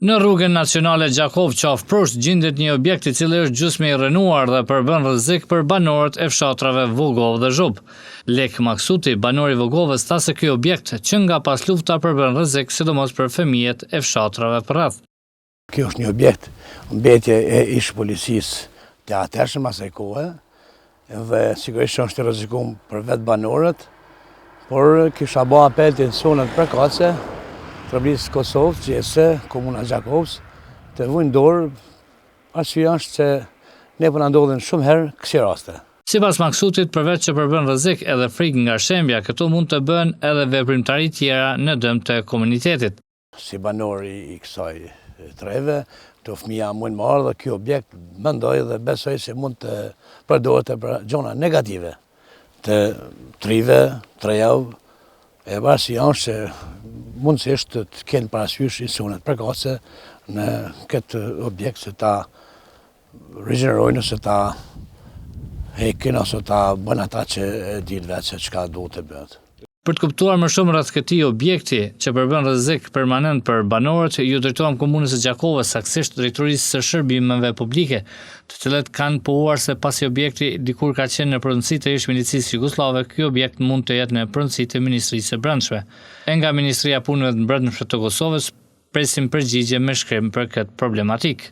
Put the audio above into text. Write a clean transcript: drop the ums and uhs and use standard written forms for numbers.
Në rrugën nacionale Gjakov Qafprush gjendet një objekt I cili është gjysmë I rënuar dhe përbën rrezik për banorët e fshatrave Vogovë dhe Zhub. Lek Maksuti, banori I Vogovës, tha se ky objekt që nga pas lufta përbën rrezik sidomos për fëmijët e fshatrave përreth. Kjo është një objekt, mbetje e ish policisë të atërshëm asaj kohe, dhe sigurisht është I rrezikuar për vetë banorët, por kisha bë apel të zonat përkatëse Treblisë Kosovë, gjese, komuna Gjakovës, të vujnë dorë, arsyeja është se ne po na ndodhin shumë herë kësi raste. Sipas Maksutit, përveç që përbën rrezik edhe frikë nga shembja, këto mund të bëhen edhe veprimtari tjera në dëm të komunitetit. Si banori I kësaj treve, të fëmija mund më ardhë dhe kjo objekt mendoj dhe besoj se mund të përdoret për gjona negative të trive, trejave, e arsyeja është se mundësisht të kenë parasysh institucionet përkatëse në këtë objekt se ta rigjenerojnë ose ta hekin ose ta bën ata që dinë vetë se çka duhet të bëhet. Për të kuptuar më shumë rreth këtij objekti që përbën rrezik permanent për banorët, ju drejtohem komunës së Gjakovës, saktësisht drejtorisë së shërbimeve publike, të cilët kanë pohuar se pasi objekti dikur ka qenë në pronësi të ish milicisë jugoslave, ky objekt mund të jetë në pronësi të Ministrisë së Brendshme. E nga Ministria e Punëve të Brendshme të Kosovës presim përgjigje me shkrim për këtë problematik.